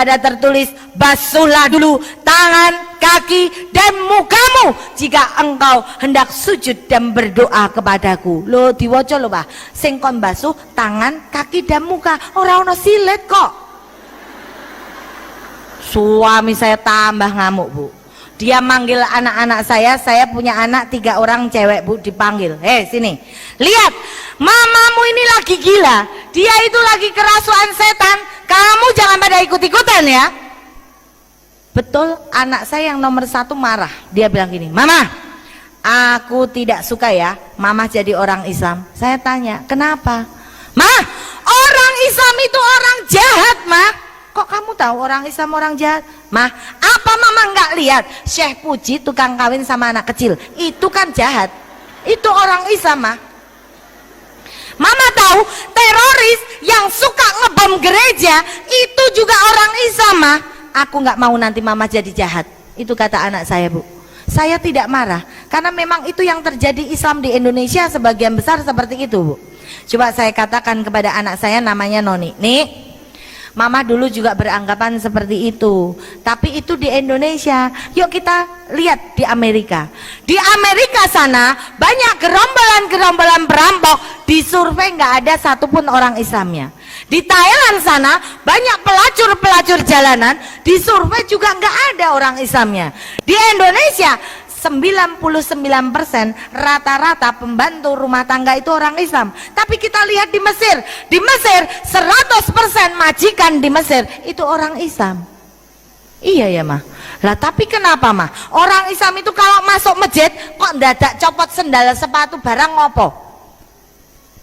ada tertulis, basuhlah dulu tangan, kaki, dan mukamu jika engkau hendak sujud dan berdoa kepadaku. Lo diwaca lo Pak, sing kon basuh tangan, kaki, dan muka. Ora ono silet kok. Suami saya tambah ngamuk Bu. Dia manggil anak-anak saya punya anak 3 orang cewek Bu, dipanggil. Sini, lihat, mamamu ini lagi gila, dia itu lagi kerasukan setan, kamu jangan pada ikut-ikutan ya. Betul, anak saya yang nomor 1 marah. Dia bilang gini, mama, aku tidak suka ya mama jadi orang Islam. Saya tanya, kenapa? Ma, orang Islam itu orang jahat Ma. Kok kamu tahu orang Islam orang jahat? Mah, apa mama nggak lihat Syekh Puji tukang kawin sama anak kecil? Itu kan jahat. Itu orang Islam Mah. Mama tahu teroris yang suka ngebom gereja itu juga orang Islam Mah. Aku nggak mau nanti mama jadi jahat. Itu kata anak saya Bu. Saya tidak marah karena memang itu yang terjadi Islam di Indonesia sebagian besar seperti itu Bu. Coba saya katakan kepada anak saya namanya Noni, nih, mama dulu juga beranggapan seperti itu, tapi itu di Indonesia. Yuk kita lihat di Amerika. Di Amerika sana banyak gerombolan-gerombolan perampok, disurvei nggak ada satupun orang Islamnya. Di Thailand sana banyak pelacur-pelacur jalanan, disurvei juga nggak ada orang Islamnya. Di Indonesia 99% rata-rata pembantu rumah tangga itu orang Islam. Tapi kita lihat di Mesir 100% majikan di Mesir itu orang Islam. Iya ya Mah. Lah tapi kenapa Mah? Orang Islam itu kalau masuk masjid kok dadak copot sendal sepatu barang ngopo?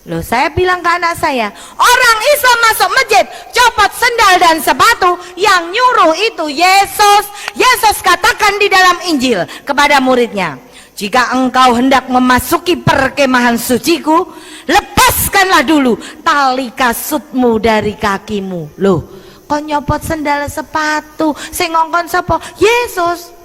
Loh, saya bilang ke anak saya, orang Islam masuk masjid copot sendal dan sepatu, yang nyuruh itu Yesus. Yesus katakan di dalam Injil kepada muridnya, jika engkau hendak memasuki perkemahan suciku, lepaskanlah dulu tali kasutmu dari kakimu. Loh, kok nyopot sendal sepatu? Sing ngongkon sapa? Yesus.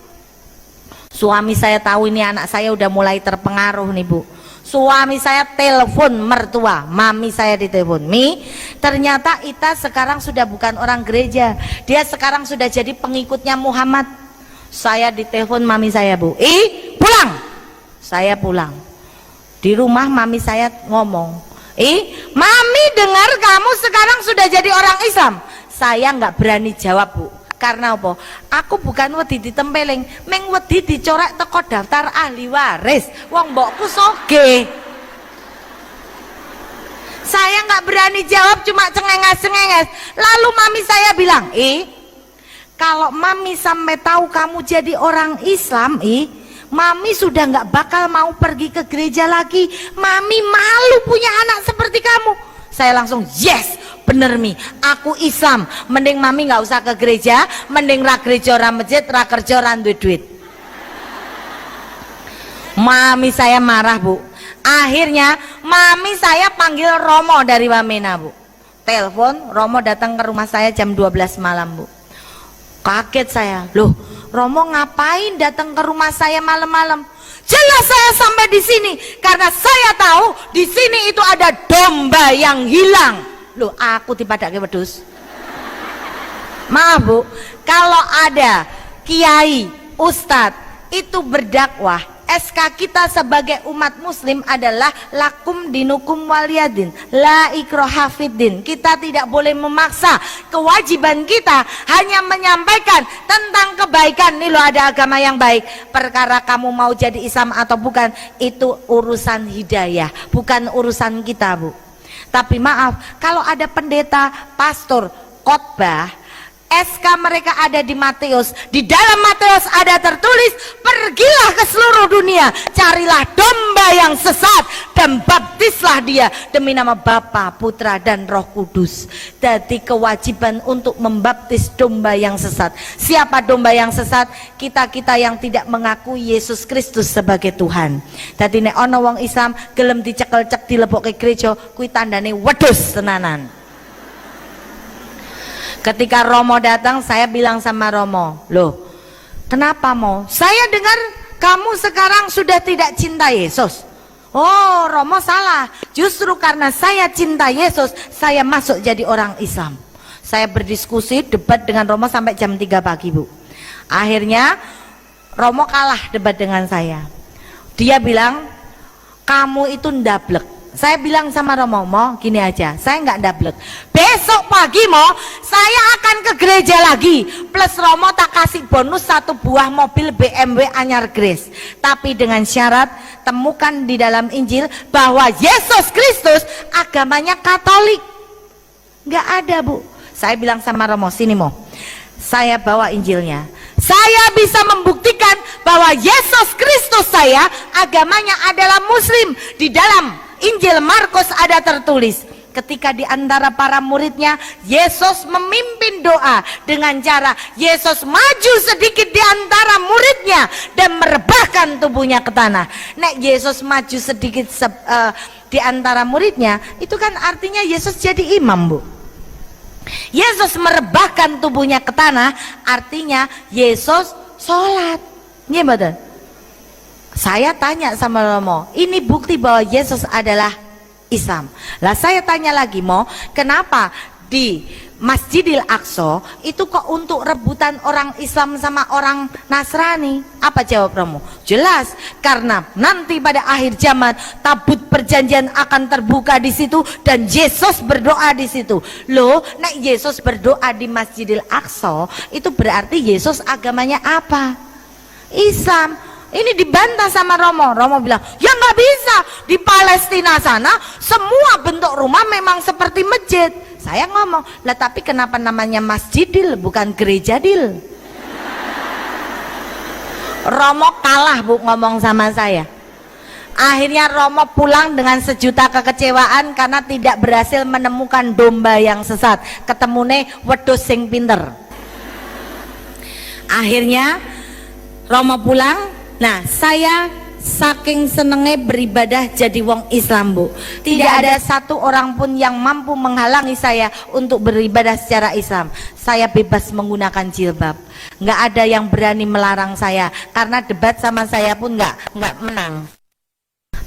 Suami saya tahu ini anak saya udah mulai terpengaruh nih Bu. Suami saya telepon mertua, mami saya ditelepon, Mi, ternyata Ita sekarang sudah bukan orang gereja, dia sekarang sudah jadi pengikutnya Muhammad. Saya ditelepon mami saya Bu, pulang. Saya pulang. Di rumah mami saya ngomong, mami dengar kamu sekarang sudah jadi orang Islam. Saya nggak berani jawab Bu. Karena apa? Aku bukan wedi ditempeling, meng wedi dicorek teko daftar ahli waris. Wong mbokku soge. Saya nggak berani jawab, cuma cengenges-cengenges. Lalu mami saya bilang, kalau mami sampai tahu kamu jadi orang Islam, mami sudah nggak bakal mau pergi ke gereja lagi. Mami malu punya anak seperti kamu. Saya langsung yes. Bener Mi, aku Islam, mending mami nggak usah ke gereja, mending ra gereja ra masjid, ra kerja ra duit. Mami saya marah Bu. Akhirnya mami saya panggil Romo dari Wamena Bu. Telepon, Romo datang ke rumah saya jam 12 malam Bu. Kaget saya, loh Romo ngapain datang ke rumah saya malam-malam? Jelas saya sampai di sini karena saya tahu di sini itu ada domba yang hilang. Loh, aku dipadake wedhus. Maaf Bu, kalau ada kiai, ustadz itu berdakwah, SK kita sebagai umat muslim adalah lakum dinukum waliyadin, la ikraha fiddin. Kita tidak boleh memaksa, kewajiban kita hanya menyampaikan tentang kebaikan. Nih loh, ada agama yang baik. Perkara kamu mau jadi Islam atau bukan, itu urusan hidayah, bukan urusan kita Bu. Tapi maaf, kalau ada pendeta, pastor, khotbah, SK mereka ada di Matius. Di dalam Matius ada tertulis, pergilah ke seluruh dunia, carilah domba yang sesat dan baptislah dia demi nama Bapa, Putra dan Roh Kudus. Jadi kewajiban untuk membaptis domba yang sesat. Siapa domba yang sesat? Kita-kita yang tidak mengakui Yesus Kristus sebagai Tuhan. Jadi nek ana wong Islam gelem dicekel-cek dilebokke gereja, kuwi tandane wedhus tenanan. Ketika Romo datang, saya bilang sama Romo, loh kenapa Mo? Saya dengar kamu sekarang sudah tidak cinta Yesus. Oh Romo salah, justru karena saya cinta Yesus, saya masuk jadi orang Islam. Saya berdiskusi, debat dengan Romo sampai jam 3 pagi, Bu. Akhirnya Romo kalah debat dengan saya. Dia bilang, kamu itu ndablek. Saya bilang sama Romo, Mo, gini aja, saya nggak ndablek. Besok pagi, Mo, saya akan ke gereja lagi. Plus Romo tak kasih bonus 1 buah mobil BMW anyar Grace. Tapi dengan syarat, temukan di dalam Injil bahwa Yesus Kristus agamanya Katolik. Nggak ada, Bu. Saya bilang sama Romo, sini, Mo, saya bawa Injilnya. Saya bisa membuktikan bahwa Yesus Kristus saya agamanya adalah Muslim. Di dalam Injil Markus ada tertulis, ketika di antara para muridnya Yesus memimpin doa dengan cara Yesus maju sedikit di antara muridnya dan merebahkan tubuhnya ke tanah. Nek Yesus maju sedikit di antara muridnya, itu kan artinya Yesus jadi imam, Bu. Yesus merebahkan tubuhnya ke tanah, artinya Yesus sholat. Iya betul. Saya tanya sama Romo, ini bukti bahwa Yesus adalah Islam. Lah saya tanya lagi, Mo, kenapa di Masjidil Aqsa itu kok untuk rebutan orang Islam sama orang Nasrani? Apa jawab Romo? Jelas, karena nanti pada akhir zaman tabut perjanjian akan terbuka di situ dan Yesus berdoa di situ. Loh, nek Yesus berdoa di Masjidil Aqsa, itu berarti Yesus agamanya apa? Islam. Ini dibantah sama Romo. Romo bilang, ya nggak bisa. Di Palestina sana semua bentuk rumah memang seperti masjid. Saya ngomong, lah tapi kenapa namanya Masjidil bukan Gerejadil? Romo kalah, Bu, ngomong sama saya. Akhirnya Romo pulang dengan sejuta kekecewaan karena tidak berhasil menemukan domba yang sesat. Ketemune wedhus sing pinter. Akhirnya Romo pulang. Nah, saya saking senengnya beribadah jadi wong Islam, Bu. Tidak ada satu orang pun yang mampu menghalangi saya untuk beribadah secara Islam. Saya bebas menggunakan jilbab. Nggak ada yang berani melarang saya, karena debat sama saya pun nggak menang.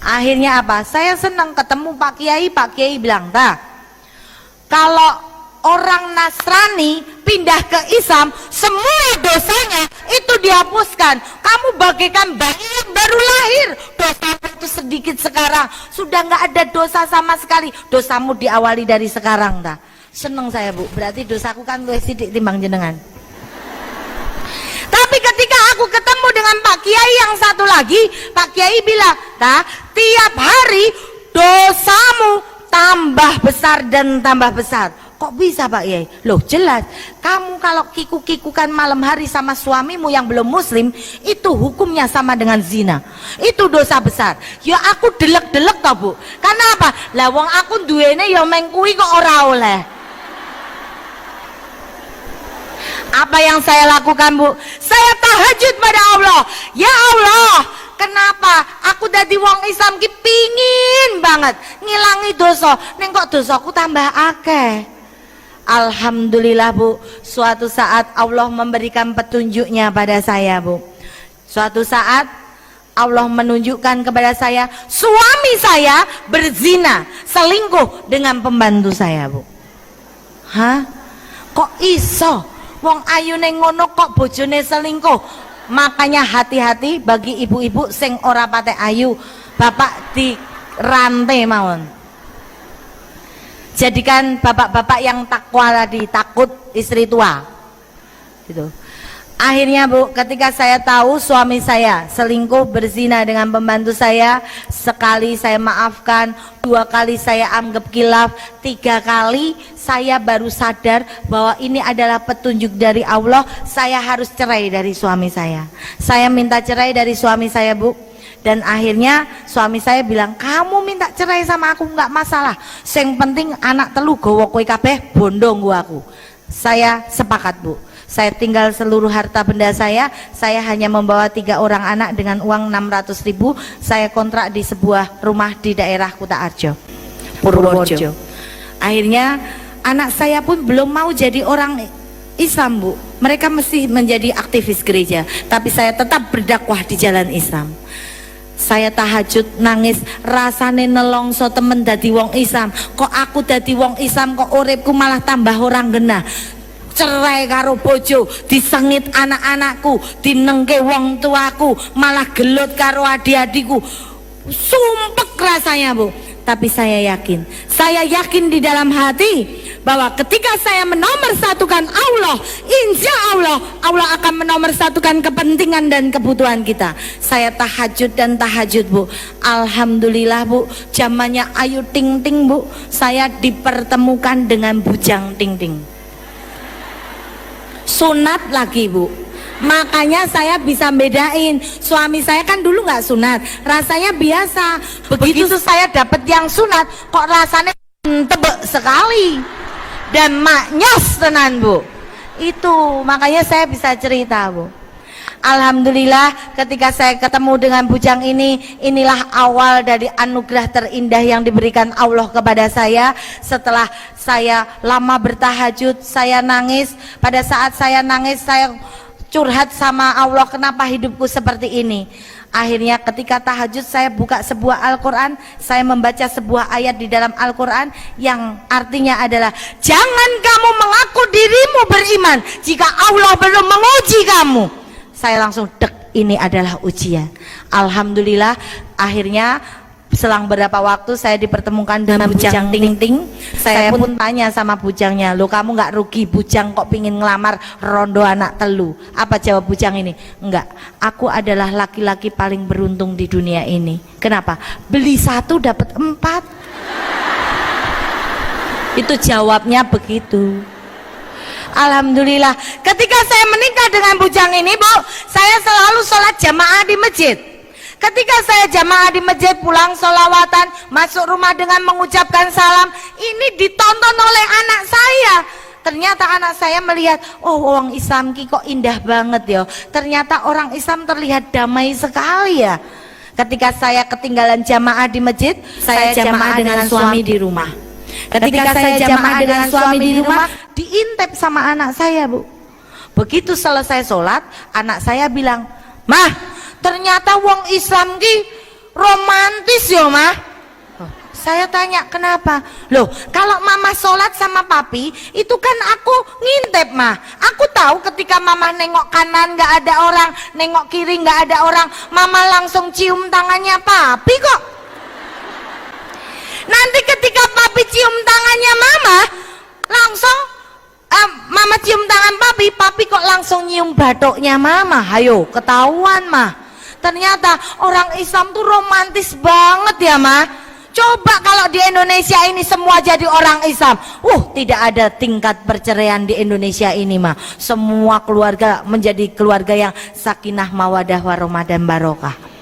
Akhirnya apa? Saya senang ketemu Pak Kiai bilang, "Tah, kalau orang Nasrani pindah ke Islam, semua dosanya itu dihapuskan. Kamu bagaikan bayi yang baru lahir. Dosamu itu sedikit sekarang, sudah nggak ada dosa sama sekali. Dosamu diawali dari sekarang." Dah. Seneng saya, Bu. Berarti dosaku kan luwih sithik timbang jenengan. Tapi ketika aku ketemu dengan Pak Kiai yang satu lagi, Pak Kiai bilang, "Tah, tiap hari dosamu tambah besar dan tambah besar." Kok bisa, Pak Yai? Loh, jelas kamu kalau kikuk-kikukan malam hari sama suamimu yang belum muslim, itu hukumnya sama dengan zina. Itu dosa besar. Ya aku delek-delek toh, Bu. Karena apa? Lah wong aku duwene ya mengkui kok ora oleh. Apa yang saya lakukan, Bu? Saya tahajud pada Allah. Ya Allah, kenapa aku dadi wong Islam ki pingin banget ngilangi dosa, neng kok dosaku tambah akeh. Alhamdulillah, Bu, suatu saat Allah memberikan petunjuknya pada saya, Bu. Suatu saat Allah menunjukkan kepada saya, suami saya berzina, selingkuh dengan pembantu saya, Bu. Hah? Kok iso? Wong ayune ngono kok bojone selingkuh? Makanya hati-hati bagi ibu-ibu sing ora patek ayu, bapak di rantai mawon. Jadikan bapak-bapak yang takwa tadi, takut istri tua gitu. Akhirnya, Bu, ketika saya tahu suami saya selingkuh berzina dengan pembantu saya, sekali saya maafkan, 2 kali saya anggap khilaf, 3 kali saya baru sadar bahwa ini adalah petunjuk dari Allah. Saya harus cerai dari suami saya. Saya minta cerai dari suami saya, Bu. Dan akhirnya suami saya bilang, kamu minta cerai sama aku nggak masalah, yang penting anak telu gowo kowe kabeh bondo gua aku. Saya sepakat, Bu. Saya tinggal seluruh harta benda saya hanya membawa 3 orang anak dengan uang 600.000. Saya kontrak di sebuah rumah di daerah Kutoarjo, Purworejo. Akhirnya anak saya pun belum mau jadi orang Islam, Bu. Mereka mesti menjadi aktivis gereja, tapi saya tetap berdakwah di jalan Islam. Saya tahajud nangis, rasane nelongso temen dadi wong Islam. Kok aku dadi wong Islam kok uripku malah tambah orang genah. Cerai karo bojo, disengit anak-anakku, dinengke wong tuaku, malah gelut karo adik-adikku. Sumpek rasanya, Bu. Tapi saya yakin di dalam hati bahwa ketika saya menomorsatukan Allah, insya Allah Allah akan menomorsatukan kepentingan dan kebutuhan kita. Saya tahajud dan tahajud, Bu. Alhamdulillah, Bu, zamannya Ayu Ting Ting, Bu, saya dipertemukan dengan Bujang Ting Ting. Sunat lagi, Bu. Makanya saya bisa bedain. Suami saya kan dulu nggak sunat, rasanya biasa. Begitu saya dapat yang sunat, kok rasanya tebek sekali dan maknyos tenan, Bu. Itu makanya saya bisa cerita, Bu. Alhamdulillah ketika saya ketemu dengan Bujang ini, inilah awal dari anugerah terindah yang diberikan Allah kepada saya. Setelah saya lama bertahajud, saya nangis. Pada saat saya nangis, saya curhat sama Allah, kenapa hidupku seperti ini. Akhirnya ketika tahajud saya buka sebuah Al-Quran, saya membaca sebuah ayat di dalam Al-Quran yang artinya adalah, jangan kamu mengaku dirimu beriman jika Allah belum menguji kamu. Saya langsung dek, ini adalah ujian. Alhamdulillah akhirnya selang beberapa waktu saya dipertemukan dengan Bujang Ting Ting. Saya pun tanya sama bujangnya, lo kamu nggak rugi Bujang kok pingin ngelamar rondo anak telu? Apa jawab Bujang ini? Enggak, aku adalah laki-laki paling beruntung di dunia ini. Kenapa? Beli satu dapat 4. Itu jawabnya begitu. Alhamdulillah ketika saya menikah dengan Bujang ini, Bu, saya selalu sholat jamaah di masjid. Ketika saya jamaah di masjid, pulang sholawatan, masuk rumah dengan mengucapkan salam, ini ditonton oleh anak saya. Ternyata anak saya melihat, oh orang Islam ki kok indah banget ya. Ternyata orang Islam terlihat damai sekali ya. Ketika saya ketinggalan jamaah di masjid, saya jamaah dengan suami di rumah. Ketika saya jamaah dengan suami di rumah, diintip sama anak saya, Bu. Begitu selesai sholat, anak saya bilang, "Mah, ternyata wong Islam ki romantis ya, Mah." Saya tanya, kenapa? Loh, kalau mama sholat sama papi, itu kan aku ngintip, Mah. Aku tahu ketika mama nengok kanan nggak ada orang, nengok kiri nggak ada orang, mama langsung cium tangannya papi kok. Nanti ketika papi cium tangannya mama, langsung mama cium tangan papi, papi kok langsung nyium batuknya mama. Hayo, ketahuan, Mah. Ternyata orang Islam tuh romantis banget ya, Mah. Coba kalau di Indonesia ini semua jadi orang Islam, tidak ada tingkat perceraian di Indonesia ini, Mah. Semua keluarga menjadi keluarga yang sakinah mawadah warahmah dan barokah.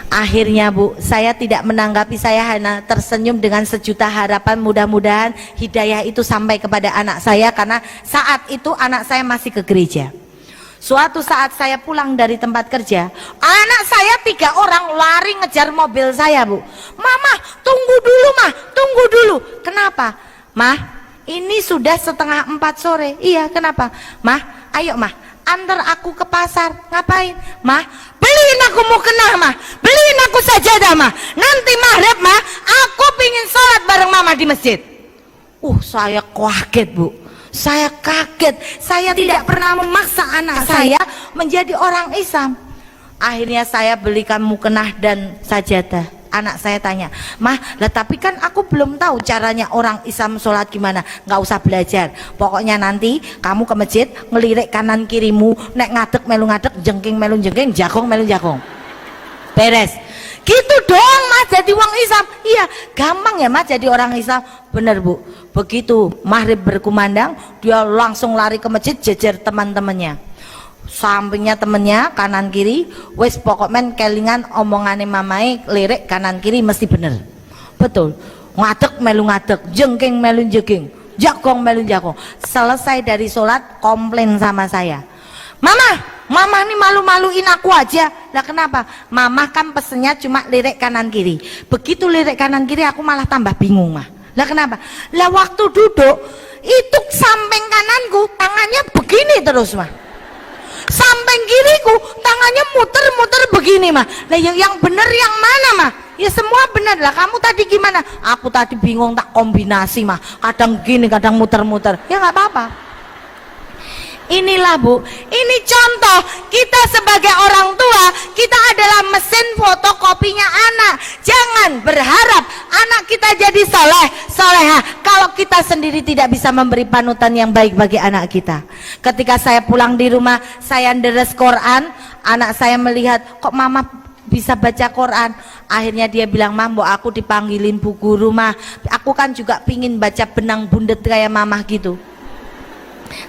Akhirnya, Bu, saya tidak menanggapi, saya hanya tersenyum dengan sejuta harapan. Mudah-mudahan hidayah itu sampai kepada anak saya, karena saat itu anak saya masih ke gereja. Suatu saat saya pulang dari tempat kerja, anak saya 3 orang lari ngejar mobil saya, Bu. "Mama, tunggu dulu, Mah, tunggu dulu." "Kenapa?" "Mah, ini sudah 3:30 sore." "Iya, kenapa?" "Mah, ayo, Mah, antar aku ke pasar." "Ngapain?" "Mah, beliin aku mukena, Mah, beliin aku sajadah, Mah. Nanti maghrib, Mah, aku pingin sholat bareng Mama di masjid." Saya kaget, Bu. Saya kaget. Saya tidak pernah memaksa anak saya menjadi orang Islam. Akhirnya saya belikan mukenah dan sajadah. Anak saya tanya, "Mah, lah tapi kan aku belum tahu caranya orang Islam sholat gimana." "Nggak usah belajar. Pokoknya nanti kamu ke masjid, ngelirik kanan kirimu, nek ngadek melu ngadek, jengking melu jengking, jakong melu jakong. Beres." Gitu doang, Mah, jadi wong Islam. Iya, gampang ya, Mah, jadi orang Islam. Bener, Bu. Begitu maghrib berkumandang, dia langsung lari ke masjid, jejer teman-temannya. Sampingnya temennya, kanan kiri, wes pokok men kelingan omongane mamai, lirik kanan kiri mesti bener. Betul. Ngadek melu ngadek, jengking melu jengking, jakong melu jakong. Selesai dari sholat, komplain sama saya. Mama nih malu-maluin aku aja." "Lah kenapa?" "Mama kan pesennya cuma lirik kanan kiri." Begitu lirik kanan kiri aku malah tambah bingung, Mah. "Lah kenapa?" "Lah waktu duduk itu samping kananku tangannya begini terus, Mah. Samping kiriku tangan tangannya muter-muter begini mah. Lah yang bener yang mana mah? Ya semua benar lah. Kamu tadi gimana? Aku tadi bingung tak kombinasi mah. Kadang gini, kadang muter-muter. Ya nggak apa-apa. Inilah Bu, ini contoh kita sebagai orang tua, kita adalah mesin fotokopinya anak. Jangan berharap anak kita jadi soleh, soleha kalau kita sendiri tidak bisa memberi panutan yang baik bagi anak kita. Ketika saya pulang di rumah, saya deres Quran, anak saya melihat kok mama bisa baca Quran. Akhirnya dia bilang, "Mah, mbok aku dipanggilin bu guru mah. Aku kan juga pingin baca benang bundet kayak mamah gitu."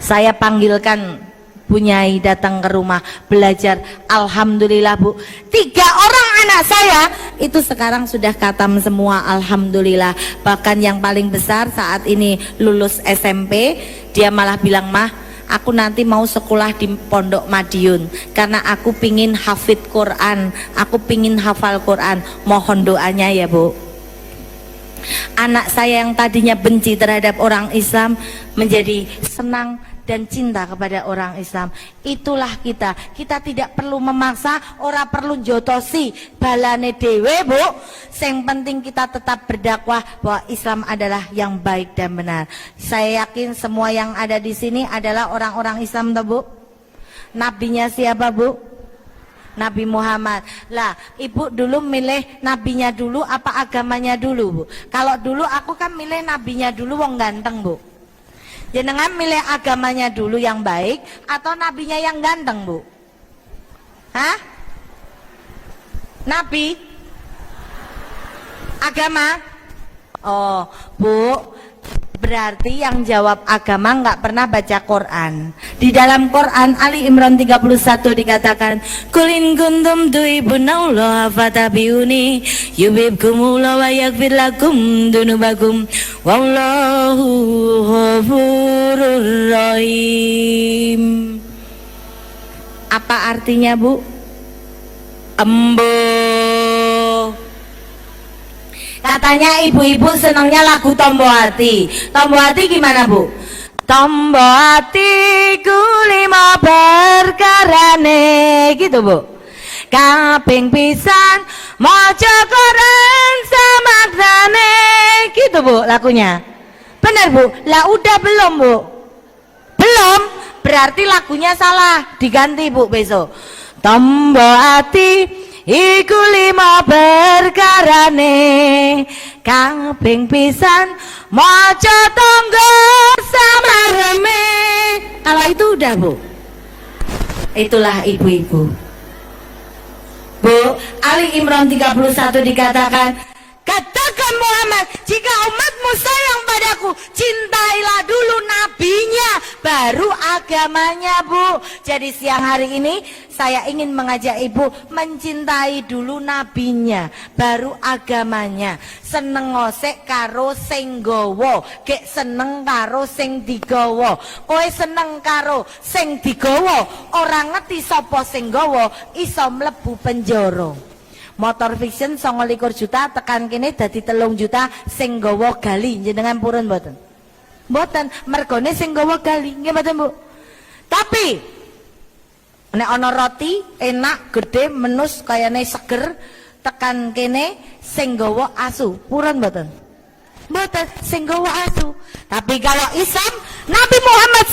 Saya panggilkan Bu Nyai datang ke rumah belajar. Alhamdulillah Bu, 3 orang anak saya itu sekarang sudah khatam semua, alhamdulillah. Bahkan yang paling besar saat ini lulus SMP, dia malah bilang, "Mah, aku nanti mau sekolah di Pondok Madiun karena aku pingin hafid Quran, aku pingin hafal Quran." Mohon doanya ya Bu. Anak saya yang tadinya benci terhadap orang Islam menjadi senang dan cinta kepada orang Islam. Itulah kita tidak perlu memaksa, ora perlu jotosi balane dewe Bu. Yang penting kita tetap berdakwah bahwa Islam adalah yang baik dan benar. Saya yakin semua yang ada di sini adalah orang-orang Islam toh Bu. Nabinya siapa Bu? Nabi Muhammad. Lah, Ibu dulu milih nabinya dulu apa agamanya dulu Bu? Kalau dulu aku kan milih nabinya dulu, wong ganteng Bu. Jenengan milih agamanya dulu yang baik atau nabinya yang ganteng Bu? Hah? Nabi? Agama? Oh Bu, berarti yang jawab agama nggak pernah baca Quran. Di dalam Quran Ali Imran 31 dikatakan, "Kulin kuntum tuhibbunallah fatabi'uni yuhibbukumullah wa yaghfir lakum dunubakum wallahu ghafurur rahim." Apa artinya Bu? Embo. Katanya ibu-ibu senangnya lagu Tombo Hati. Tombo Hati gimana Bu? Tombo hatiku 5 perkarane, gitu Bu. Kaping pisan maca Quran samaknane, gitu Bu lagunya. Benar Bu? Lah udah belum Bu? Belum? Berarti lagunya salah, diganti Bu besok. Tombo hati iku 5 perkarane, kaping pisan maca tonggo sama reme. Kalau itu udah Bu. Itulah ibu-ibu Bu. Ali Imran 31 dikatakan, "Katakan Muhammad, jika umatmu sayang padaku, cintailah dulu nabinya, baru agamanya Bu." Jadi siang hari ini saya ingin mengajak ibu mencintai dulu nabinya, baru agamanya. Seneng ngosek karo sing gowo, gek seneng karo sing digowo. Kowe seneng karo sing digowo, orang ngerti sapa sing gowo, iso mlebu penjara. Motor fiction 29 juta, tekan kene dadi 3 juta sing nggawa gali. Jenengan purun mboten? Mboten, mergone sing nggawa gali, nggih mboten Bu? Tapi nek ana roti enak gede menus kayane seger, tekan kene sing nggawa asu, purun mboten? Mboten, sing nggawa asu. Tapi kalau Islam, Nabi Muhammad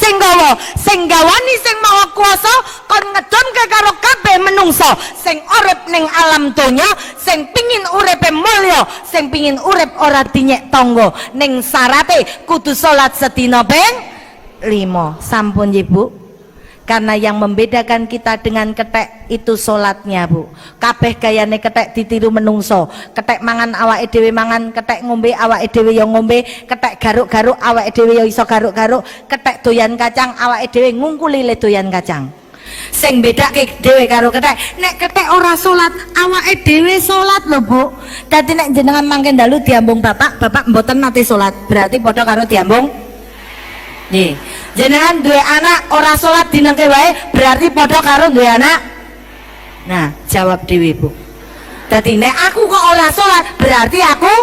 sing gawani sing maha kuasa kon ngedonke karo kabeh menungso sing urip ning alam donya, sing pingin uripe mulya, sing pingin urip ora dinyek tangga, ning syarate kudu salat sedina ping 5. Sampun nggih Bu. Karena yang membedakan kita dengan ketek itu salatnya Bu. Kabeh gayane ketek ditiru menungso. Ketek mangan awake dhewe mangan, ketek ngombe awake dhewe ya ngombe, ketek garuk-garuk awake dhewe ya iso garuk-garuk, ketek doyan kacang awake dhewe ngungkuli le doyan kacang. Sing bedake dhewe karo ketek, nek ketek ora salat awake dhewe salat lho Bu. Dadi nek jenengan mangke dalu diambung bapak mboten nate salat, berarti padha karo diambung. Nih, jenengan duwe anak ora salat dinengke wae, berarti padha karo duwe anak. Nah, jawab dhewe Bu. Dadi nek aku kok ora salat, berarti aku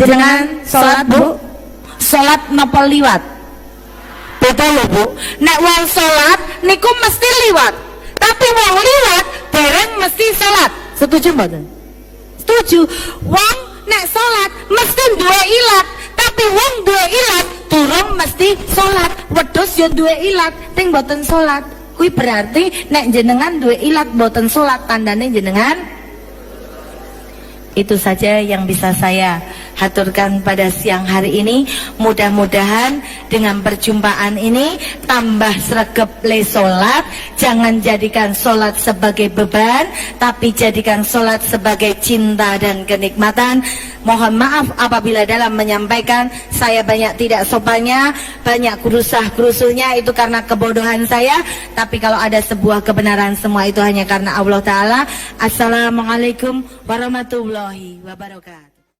jenengan salat Bu. Salat napa liwat? Betul lho Bu. Nek wong salat niku mesti liwat. Tapi wong liwat dereng mesti salat. Setuju mboten? Setuju. Wong nek salat mesti duwe ilat, tapi wong duwe ilat durung mesti salat. Wedhus yo duwe ilat ting mboten salat. Kuwi berarti nek jenengan duwe ilat mboten salat, tandane jenengan. Itu saja yang bisa saya haturkan pada siang hari ini. Mudah-mudahan dengan perjumpaan ini tambah sregep le solat. Jangan jadikan solat sebagai beban, tapi jadikan solat sebagai cinta dan kenikmatan. Mohon maaf apabila dalam menyampaikan saya banyak tidak sopannya, banyak kurusah-kurusulnya, itu karena kebodohan saya. Tapi kalau ada sebuah kebenaran, semua itu hanya karena Allah Ta'ala. Assalamualaikum warahmatullahi wabarakatuh.